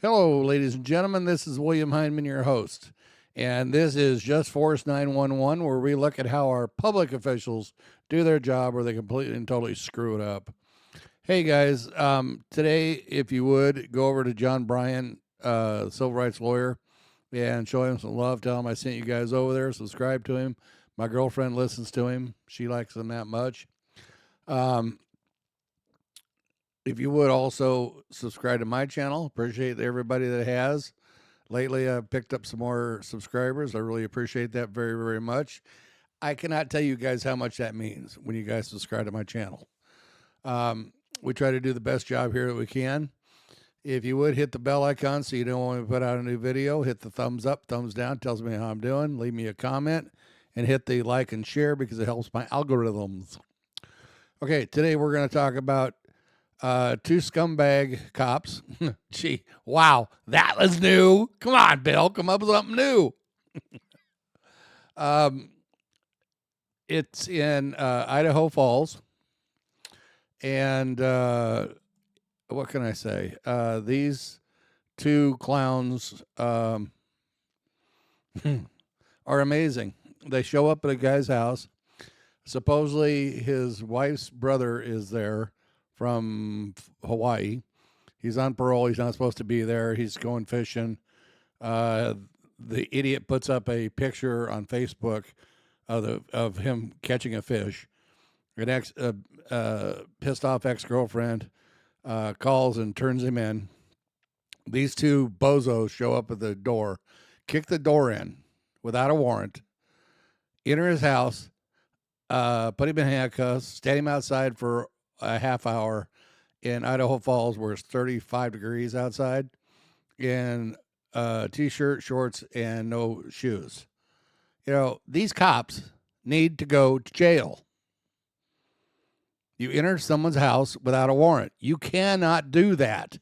Hello, ladies and gentlemen. This is William Heinman, your host. And this is Just Force 911, where we look at how our public officials do their job or they completely and totally screw it up. Hey, guys. Today, if you would, go over to John Bryan, civil rights lawyer, and show him some love. Tell him I sent you guys over there. Subscribe to him. My girlfriend listens to him. She likes him that much. If you would also subscribe to my channel, appreciate everybody that has. Lately, I've picked up some more subscribers. I really appreciate that very, very much. I cannot tell you guys how much that means when you guys subscribe to my channel. We try to do the best job here that we can. If you would hit the bell icon so you don't want me to put out a new video, hit the thumbs up, thumbs down, tells me how I'm doing. Leave me a comment and hit the like and share because it helps my algorithms. Okay, today we're going to talk about two scumbag cops. Gee, wow, that was new. Come on, Bill, come up with something new. It's in Idaho Falls, and what can I say? These two clowns are amazing. They show up at a guy's house. Supposedly, his wife's brother is there from Hawaii. He's on parole. He's not supposed to be there. He's going fishing. The idiot puts up a picture on Facebook of him catching a fish. An pissed off ex-girlfriend calls and turns him in. These two bozos show up at the door, kick the door in without a warrant, enter his house, put him in handcuffs, stand him outside for a half hour in Idaho Falls where it's 35 degrees outside, in t-shirt, shorts, and no shoes. You know, these cops need to go to jail. You enter someone's house without a warrant. You cannot do that.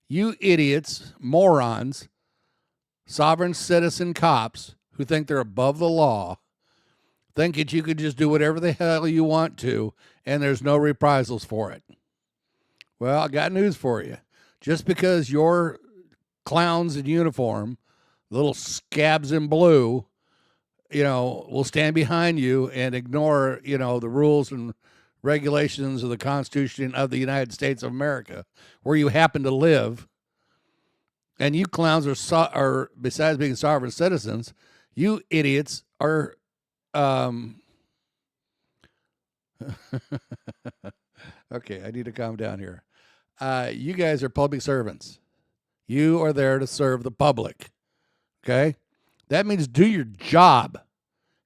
You idiots, morons, sovereign citizen cops who think they're above the law, think that you could just do whatever the hell you want to and there's no reprisals for it. Well, I got news for you. Just because you're clowns in uniform, little scabs in blue, will stand behind you and ignore, the rules and regulations of the Constitution of the United States of America, where you happen to live, and you clowns are besides being sovereign citizens, you idiots are okay, I need to calm down here. You guys are public servants. You are there to serve the public. Okay? That means do your job.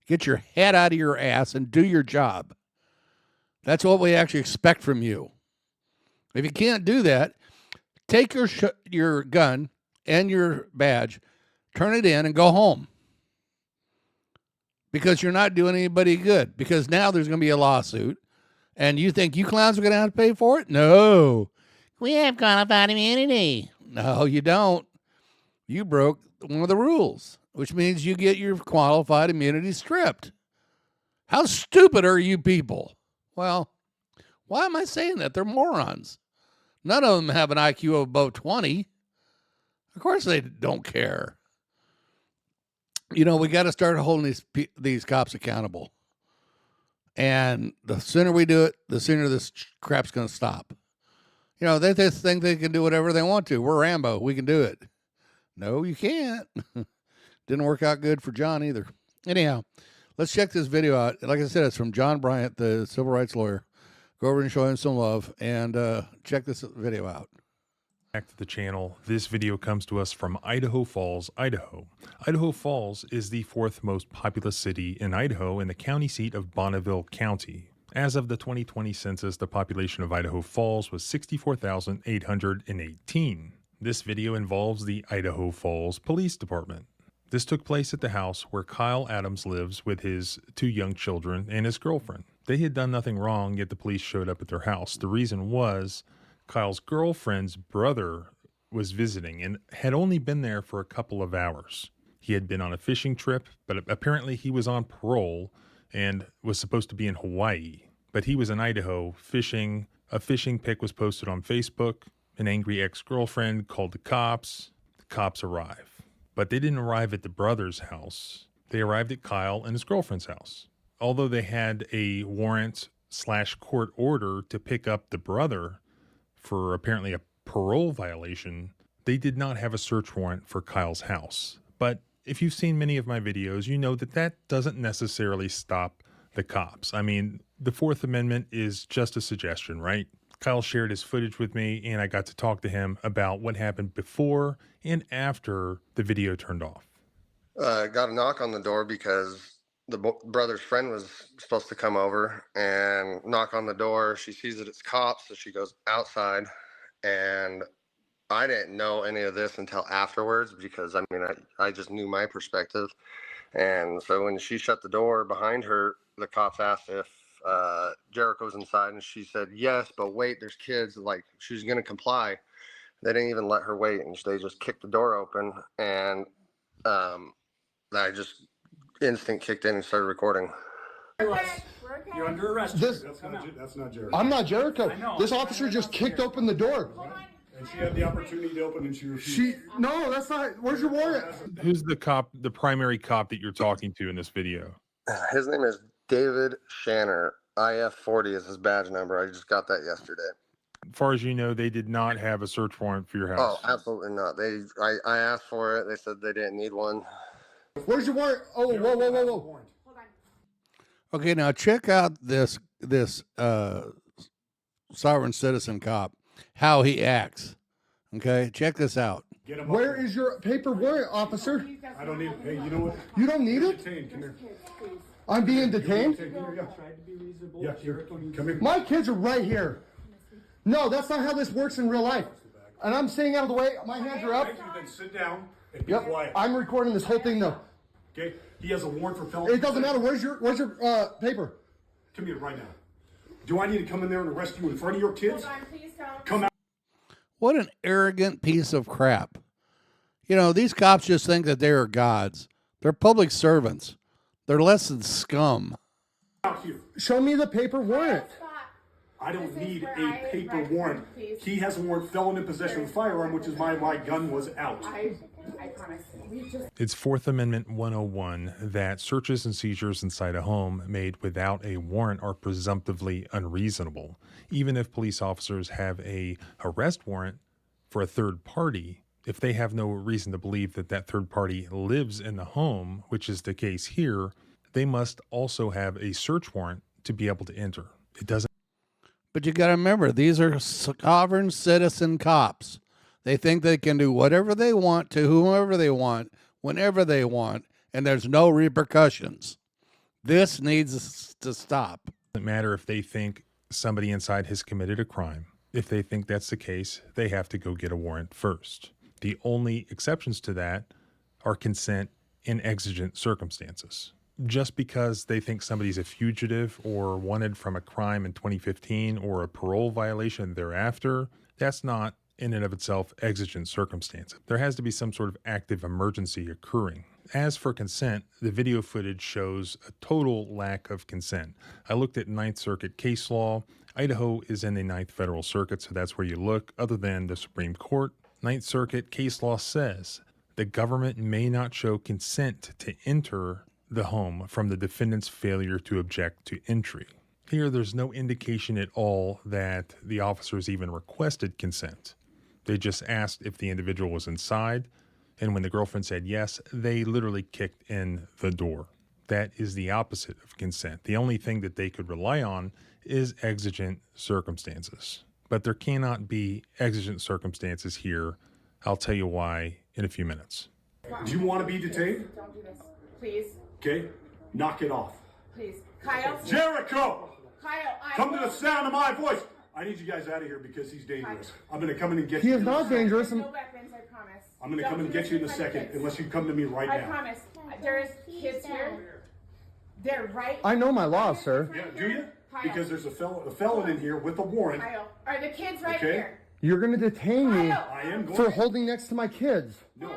Get your head out of your ass and do your job. That's what we actually expect from you. If you can't do that, take your gun and your badge, turn it in, and go home. Because you're not doing anybody good. Because now there's going to be a lawsuit, and you think you clowns are going to have to pay for it? No. We have qualified immunity. No, you don't. You broke one of the rules, which means you get your qualified immunity stripped. How stupid are you people? Well, why am I saying that? They're morons. None of them have an IQ of above 20. Of course they don't care. We got to start holding these cops accountable. And the sooner we do it, the sooner this crap's going to stop. They just think they can do whatever they want to. We're Rambo. We can do it. No, you can't. Didn't work out good for John either. Anyhow, let's check this video out. Like I said, it's from John Bryant, the civil rights lawyer. Go over and show him some love and check this video out. Back to the channel. This video comes to us from Idaho Falls, Idaho. Idaho Falls is the fourth most populous city in Idaho and the county seat of Bonneville County. As of the 2020 census, the population of Idaho Falls was 64,818. This video involves the Idaho Falls Police Department. This took place at the house where Kyle Adams lives with his two young children and his girlfriend. They had done nothing wrong, yet the police showed up at their house. The reason was Kyle's girlfriend's brother was visiting and had only been there for a couple of hours. He had been on a fishing trip, but apparently he was on parole and was supposed to be in Hawaii. But he was in Idaho fishing. A fishing pic was posted on Facebook. An angry ex-girlfriend called the cops. The cops arrive. But they didn't arrive at the brother's house. They arrived at Kyle and his girlfriend's house. Although they had a warrant/court order to pick up the brother for apparently a parole violation, they did not have a search warrant for Kyle's house. But if you've seen many of my videos, you know that that doesn't necessarily stop the cops. I mean, the Fourth Amendment is just a suggestion, right? Kyle shared his footage with me, and I got to talk to him about what happened before and after the video turned off. Got a knock on the door because the brother's friend was supposed to come over and knock on the door. She sees that it's cops, so she goes outside, and I didn't know any of this until afterwards because, I mean, I just knew my perspective. And so when she shut the door behind her, the cops asked if Jericho's inside, and she said yes, but wait, there's kids. Like, she was going to comply. They didn't even let her wait, and they just kicked the door open, and I just instant kicked in and started recording. You're under arrest. That's not Jericho. I'm not Jericho. This officer just kicked open the door. And she had the opportunity to open and she refused. No, that's not. Where's your warrant? Who's the cop, the primary cop that you're talking to in this video? His name is David Shanner. IF40 is his badge number. I just got that yesterday. As far as you know, they did not have a search warrant for your house. Oh, absolutely not. I asked for it. They said they didn't need one. Where's your warrant? Oh, whoa. Okay, now check out this sovereign citizen cop, how he acts. Okay, check this out. Get him Where is your paper warrant, officer? I don't need it. Hey, you know what? You don't need it? Detained. Come here. I'm being detained? Yeah, here. Come here. My kids are right here. No, that's not how this works in real life. And I'm staying out of the way. My hands are up. Thank you. Then sit down and be Yep. quiet. I'm recording this whole thing though. Okay? He has a warrant for felony. It doesn't matter. Where's your paper? Come here right now. Do I need to come in there and arrest you in front of your kids? Hold on, please don't. Come out. What an arrogant piece of crap. You know, these cops just think that they are gods. They're public servants. They're less than scum. Out here. Show me the paper warrant. Stop. I don't This is need where a I paper write warrant. please. He has a warrant, felon in possession of a firearm, which is why my gun was out. I promise. We just It's Fourth Amendment 101 that searches and seizures inside a home made without a warrant are presumptively unreasonable. Even if police officers have a arrest warrant for a third party, if they have no reason to believe that that third party lives in the home, which is the case here, they must also have a search warrant to be able to enter. It doesn't. But you got to remember, these are sovereign citizen cops. They think they can do whatever they want to whomever they want, whenever they want, and there's no repercussions. This needs to stop. Doesn't matter if they think somebody inside has committed a crime. If they think that's the case, they have to go get a warrant first. The only exceptions to that are consent in exigent circumstances. Just because they think somebody's a fugitive or wanted from a crime in 2015 or a parole violation thereafter, that's not in and of itself exigent circumstances. There has to be some sort of active emergency occurring. As for consent, the video footage shows a total lack of consent. I looked at Ninth Circuit case law. Idaho is in the Ninth Federal Circuit, so that's where you look, other than the Supreme Court. Ninth Circuit case law says the government may not show consent to enter the home from the defendant's failure to object to entry. Here, there's no indication at all that the officers even requested consent. They just asked if the individual was inside, and when the girlfriend said yes, they literally kicked in the door. That is the opposite of consent. The only thing that they could rely on is exigent circumstances. But there cannot be exigent circumstances here. I'll tell you why in a few minutes. Do you want to be detained? don't do this. Please. Okay? Knock it off. Please. Kyle. Jericho! Kyle, Come to the sound of my voice. I need you guys out of here because he's dangerous. I'm going to come in and get He you. is not dangerous. No weapons, I promise. I'm going to come and get you in a second unless you come to me right I now. promise. There's kids here. They're right. I know my laws, sir. Yeah, do you? Because there's a felon in here with a warrant. Kyle. Are the kids right Okay. here? You're going to detain me Kyle. I am going for holding next to my kids. No,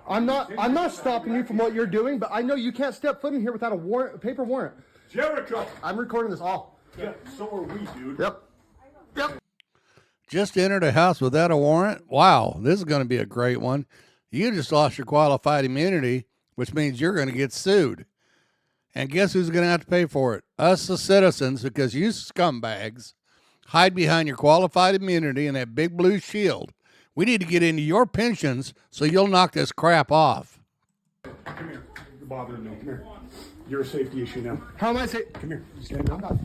I'm not. I'm not stopping you from what you're doing, but I know you can't step foot in here without a warrant, a paper warrant. Jericho! I'm recording this all. Yeah, so are we, dude. Yep. Just entered a house without a warrant? Wow, this is going to be a great one. You just lost your qualified immunity, which means you're going to get sued. And guess who's going to have to pay for it? Us, the citizens, because you scumbags hide behind your qualified immunity and that big blue shield. We need to get into your pensions so you'll knock this crap off. Come here. You're bothering me. Come here. You're a safety issue now. How am I saying? Come here. Stand up.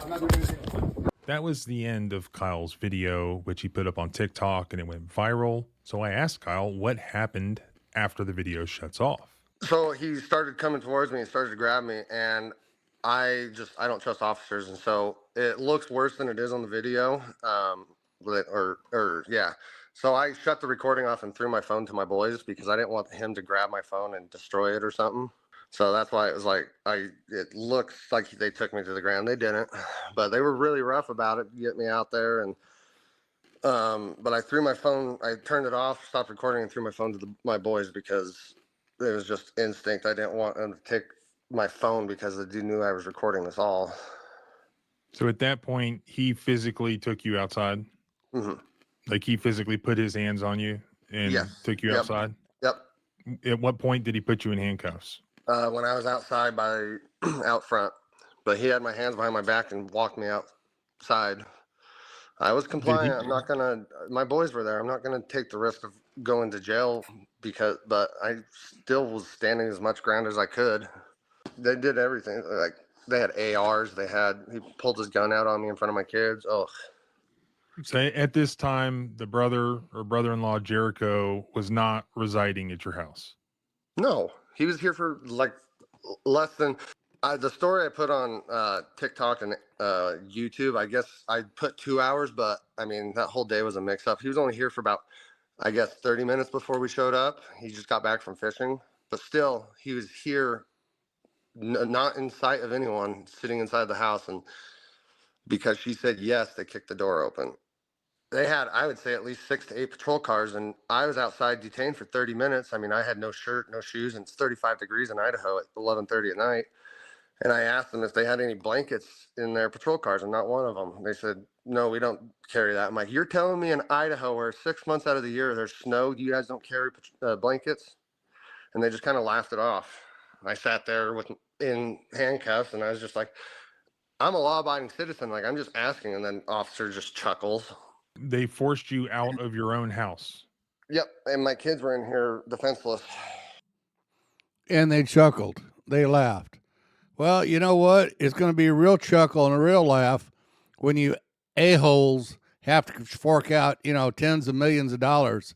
I'm not doing anything. That was the end of Kyle's video, which he put up on TikTok and it went viral. So I asked Kyle what happened after the video shuts off. So he started coming towards me and started to grab me, and I don't trust officers, and so it looks worse than it is on the video. Yeah. So I shut the recording off and threw my phone to my boys because I didn't want him to grab my phone and destroy it or something. So that's why it was like it looks like they took me to the ground. They didn't, but they were really rough about it to get me out there. And but I threw my phone. I turned it off, stopped recording, and threw my phone to my boys because it was just instinct. I didn't want them to take my phone because they knew I was recording this all. So at that point, he physically took you outside? Mm-hmm. Like he physically put his hands on you and took you outside? Yep. At what point did he put you in handcuffs? When I was outside out front, but he had my hands behind my back and walked me outside. I was compliant. My boys were there. I'm not going to take the risk of going to jail but I still was standing as much ground as I could. They did everything. Like they had ARs. He pulled his gun out on me in front of my kids. Oh. So at this time, the brother or brother-in-law Jericho was not residing at your house. No, he was here for like less than the story I put on TikTok and YouTube. I guess I put 2 hours, but I mean that whole day was a mix-up. He was only here for about, I guess, 30 minutes before we showed up. He just got back from fishing, but still, he was here, not in sight of anyone, sitting inside the house, and because she said yes, they kicked the door open. They had, I would say, at least 6 to 8 patrol cars, and I was outside detained for 30 minutes. I mean, I had no shirt, no shoes, and it's 35 degrees in Idaho at 11:30 at night. And I asked them if they had any blankets in their patrol cars, and not one of them. They said, no, we don't carry that. I'm like, you're telling me in Idaho where 6 months out of the year there's snow, you guys don't carry blankets? And they just kind of laughed it off. I sat there in handcuffs, and I was just like, I'm a law-abiding citizen. Like, I'm just asking. And then officer just chuckles. They forced you out of your own house. Yep, and my kids were in here defenseless. And they chuckled. They laughed. Well, you know what? It's going to be a real chuckle and a real laugh when you a-holes have to fork out, tens of millions of dollars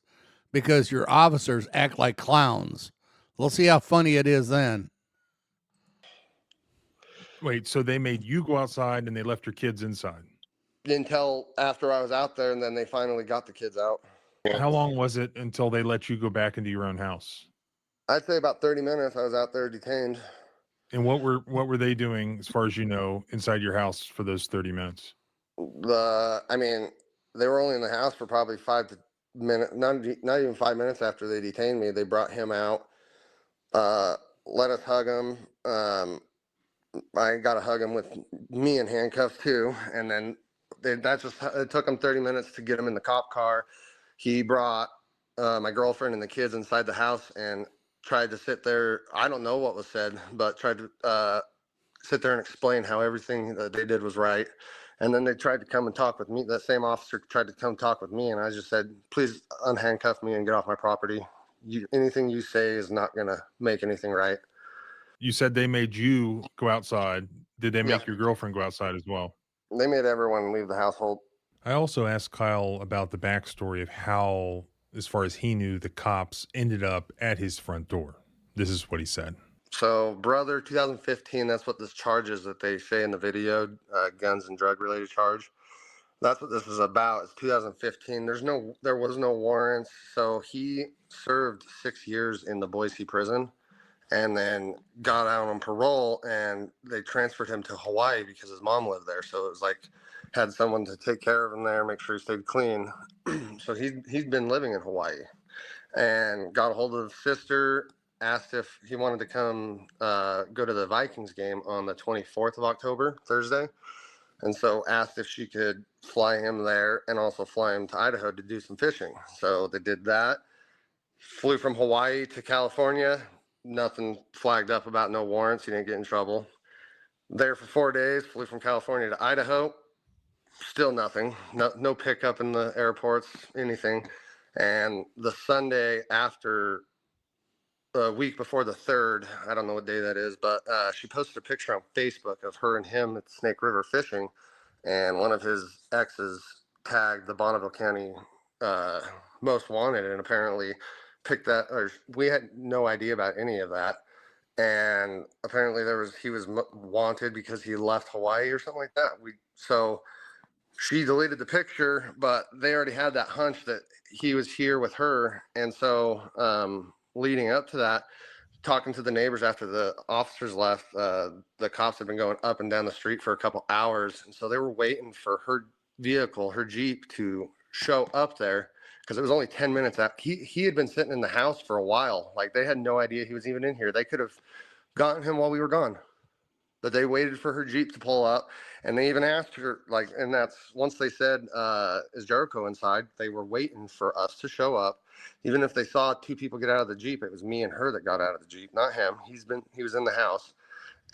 because your officers act like clowns. We'll see how funny it is then. Wait, so they made you go outside and they left your kids inside? Until after I was out there, and then they finally got the kids out. How long was it until they let you go back into your own house? I'd say about 30 minutes I was out there detained. And what were they doing, as far as you know, inside your house for those 30 minutes? I mean, they were only in the house for probably 5 minutes, not even 5 minutes after they detained me. They brought him out, let us hug him. I got to hug him with me in handcuffs too. And then it took him 30 minutes to get him in the cop car. He brought my girlfriend and the kids inside the house and tried to sit there. I don't know what was said, but tried to sit there and explain how everything that they did was right. And then they tried to come and talk with me. That same officer tried to come talk with me, and I just said, please unhandcuff me and get off my property. Anything you say is not going to make anything right. You said they made you go outside. Did they make your girlfriend go outside as well? They made everyone leave the household. I also asked Kyle about the backstory of how, as far as he knew, the cops ended up at his front door. This is what he said. So, brother, 2015, that's what this charge is that they say in the video, guns and drug related charge. That's what this is about. It's 2015. There was no warrants. So he served 6 years in the Boise prison and then got out on parole, and they transferred him to Hawaii because his mom lived there. So it was like, had someone to take care of him there, make sure he stayed clean. So he's been living in Hawaii and got a hold of his sister, asked if he wanted to come go to the Vikings game on the 24th of October, Thursday. and so asked if she could fly him there and also fly him to Idaho to do some fishing. So they did that. Flew from Hawaii to California. Nothing flagged up about no warrants. He didn't get in trouble. There for 4 days. Flew from California to Idaho. Still nothing. No pickup in the airports, anything. And the Sunday after, a week before the 3rd, I don't know what day that is, but she posted a picture on Facebook of her and him at Snake River fishing, and one of his exes tagged the Bonneville County most wanted, and apparently picked that, or we had no idea about any of that. And apparently he was wanted because he left Hawaii or something like that. So she deleted the picture, but they already had that hunch that he was here with her. And so leading up to that, talking to the neighbors after the officers left, the cops had been going up and down the street for a couple hours. And so they were waiting for her vehicle, her Jeep, to show up there, because it was only 10 minutes after. He had been sitting in the house for a while. Like, they had no idea he was even in here. They could have gotten him while we were gone. But they waited for her Jeep to pull up, and they even asked her, like, and that's once they said, is Jericho inside? They were waiting for us to show up. Even if they saw 2 people get out of the Jeep, it was me and her that got out of the Jeep, not him. He was in the house.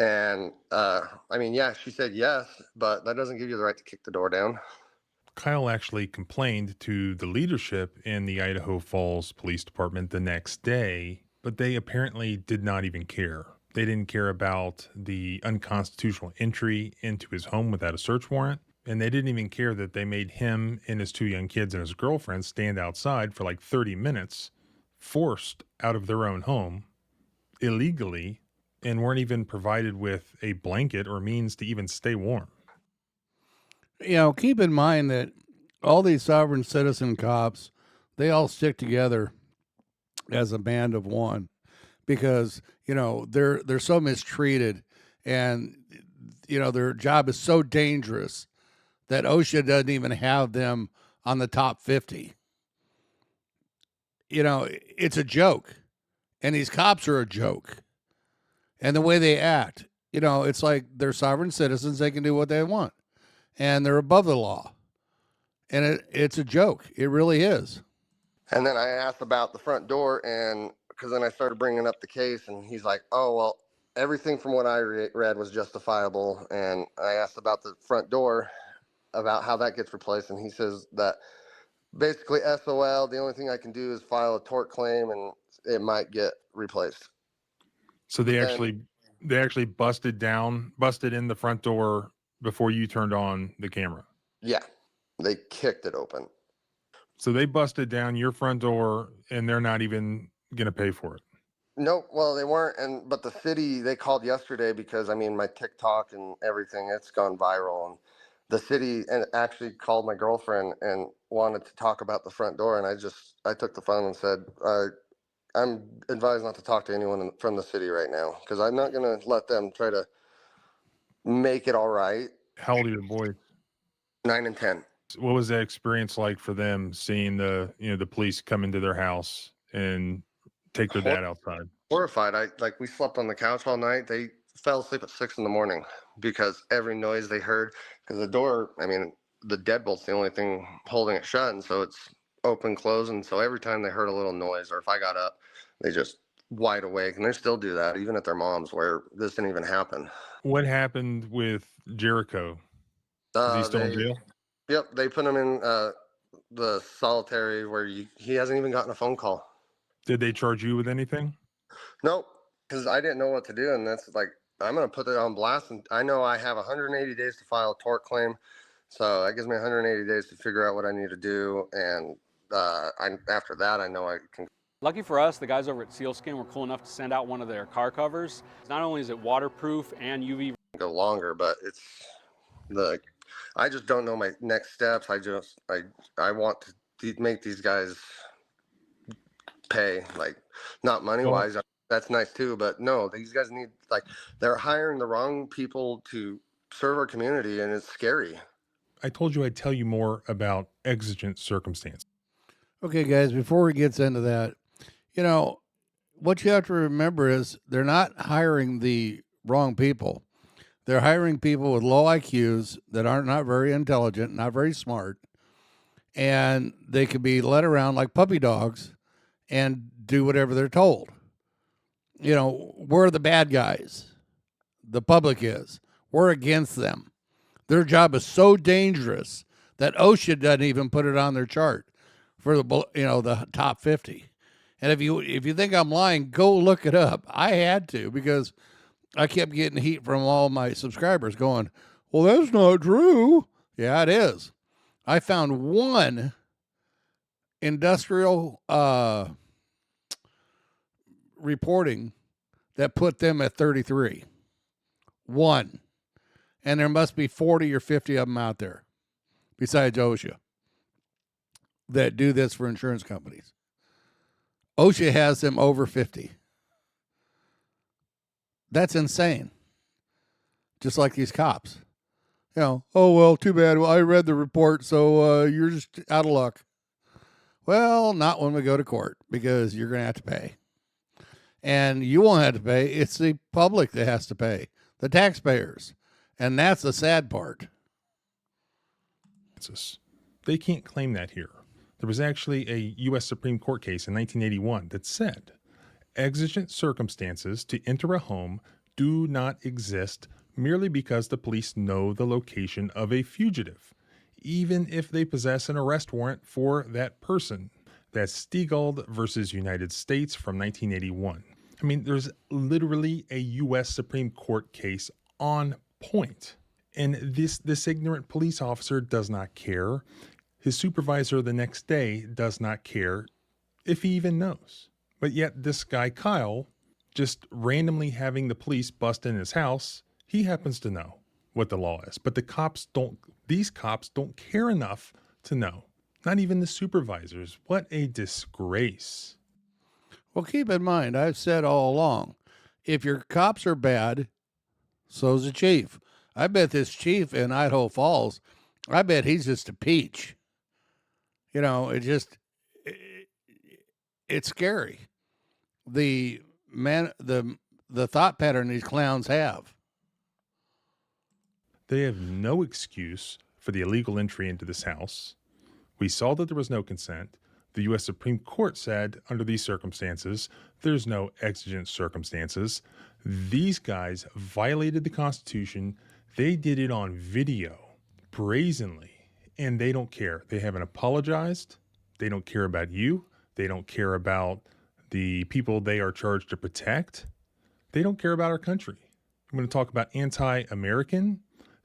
And I mean, yeah, she said yes, but that doesn't give you the right to kick the door down. Kyle actually complained to the leadership in the Idaho Falls Police Department the next day, but they apparently did not even care. They didn't care about the unconstitutional entry into his home without a search warrant, and they didn't even care that they made him and his 2 young kids and his girlfriend stand outside for like 30 minutes, forced out of their own home, illegally, and weren't even provided with a blanket or means to even stay warm. Keep in mind that all these sovereign citizen cops, they all stick together as a band of one, because they're so mistreated, and their job is so dangerous that OSHA doesn't even have them on the top 50. It's a joke, and these cops are a joke, and the way they act, it's like they're sovereign citizens. They can do what they want, and they're above the law, and it's a joke. It really is. And then I asked about the front door, and because then I started bringing up the case, and he's like, oh, well, everything from what I read was justifiable. And I asked about the front door, about how that gets replaced, and he says that basically SOL, the only thing I can do is file a tort claim, and it might get replaced. So they actually busted in the front door before you turned on the camera. Yeah, they kicked it open. So they busted down your front door, and they're not even going to pay for it. Nope. Well, they weren't. But the city, they called yesterday because, I mean, my TikTok and everything, it's gone viral. And the city actually called my girlfriend and wanted to talk about the front door. And I took the phone and said, I'm advised not to talk to anyone from the city right now, because I'm not going to let them try to make it all right. How old are your boys? 9 and 10. What was that experience like for them, seeing the police come into their house and take their dad outside? Horrified. We slept on the couch all night. They fell asleep at 6 a.m. because every noise they heard, because the door, I mean, the deadbolt's the only thing holding it shut, and so it's open, close, and so every time they heard a little noise, or if I got up, they just wide awake, and they still do that even at their mom's, where this didn't even happen. What happened with Jericho? Is he still in jail? Yep, they put him in the solitary where he hasn't even gotten a phone call. Did they charge you with anything? Nope, because I didn't know what to do, and that's like, I'm going to put it on blast, and I know I have 180 days to file a tort claim, so that gives me 180 days to figure out what I need to do, and after that, I know I can. Lucky for us, the guys over at Sealskin were cool enough to send out one of their car covers. Not only is it waterproof and UV. Go longer, but I just don't know my next steps. I want to make these guys pay, like, not money wise. That's nice too, but no, these guys need, they're hiring the wrong people to serve our community, and it's scary. I told you I'd tell you more about exigent circumstances. Okay, guys, before we get into that, what you have to remember is they're not hiring the wrong people. They're hiring people with low IQs that aren't not very intelligent, not very smart, and they could be led around like puppy dogs and do whatever they're told. We're the bad guys. The public is. We're against them. Their job is so dangerous that OSHA doesn't even put it on their chart for the top 50. And if you think I'm lying, go look it up. I had to, because I kept getting heat from all my subscribers going, well, that's not true. Yeah, it is. I found one industrial reporting that put them at 33. One. And there must be 40 or 50 of them out there, besides OSHA, that do this for insurance companies. OSHA has them over 50. That's insane. Just like these cops. Oh, well, too bad. Well, I read the report, so you're just out of luck. Well, not when we go to court, because you're going to have to pay. And you won't have to pay. It's the public that has to pay, the taxpayers. And that's the sad part. They can't claim that here. There was actually a U.S. Supreme Court case in 1981 that said exigent circumstances to enter a home do not exist merely because the police know the location of a fugitive, even if they possess an arrest warrant for that person. That's Stiegald versus United States from 1981. I mean, there's literally a U.S. Supreme Court case on point. And this ignorant police officer does not care. His supervisor the next day does not care if he even knows. But yet this guy, Kyle, just randomly having the police bust in his house, he happens to know what the law is. But these cops don't care enough to know. Not even the supervisors. What a disgrace. Well, keep in mind, I've said all along, if your cops are bad, so's the chief. I bet this chief in Idaho Falls, I bet he's just a peach. It's scary. The thought pattern these clowns have. They have no excuse for the illegal entry into this house. We saw that there was no consent. The U.S. Supreme Court said, under these circumstances, there's no exigent circumstances. These guys violated the Constitution. They did it on video, brazenly, and they don't care. They haven't apologized. They don't care about you. They don't care about the people they are charged to protect. They don't care about our country. I'm going to talk about anti-American.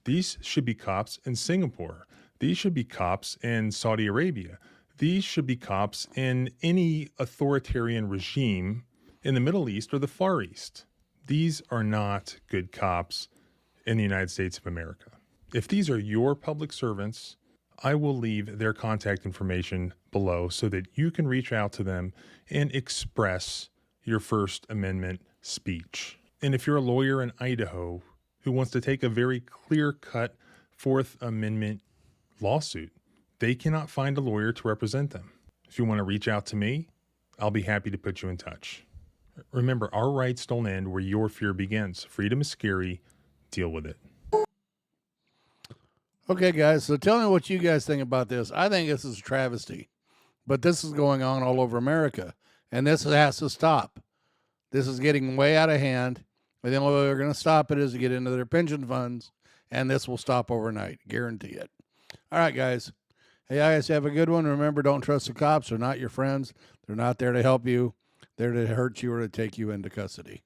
These should be cops in Singapore. These should be cops in Saudi Arabia. These should be cops in any authoritarian regime in the Middle East or the Far East. These are not good cops in the United States of America. If these are your public servants, I will leave their contact information below so that you can reach out to them and express your First Amendment speech. And if you're a lawyer in Idaho who wants to take a very clear-cut Fourth Amendment lawsuit, they cannot find a lawyer to represent them. If you want to reach out to me, I'll be happy to put you in touch. Remember, our rights don't end where your fear begins. Freedom is scary. Deal with it. Okay, guys, so tell me what you guys think about this. I think this is a travesty, but this is going on all over America, and this has to stop. This is getting way out of hand, and the only way we're going to stop it is to get into their pension funds, and this will stop overnight. Guarantee it. All right, guys. Hey, guys, have a good one. Remember, don't trust the cops. They're not your friends. They're not there to help you. They're to hurt you or to take you into custody.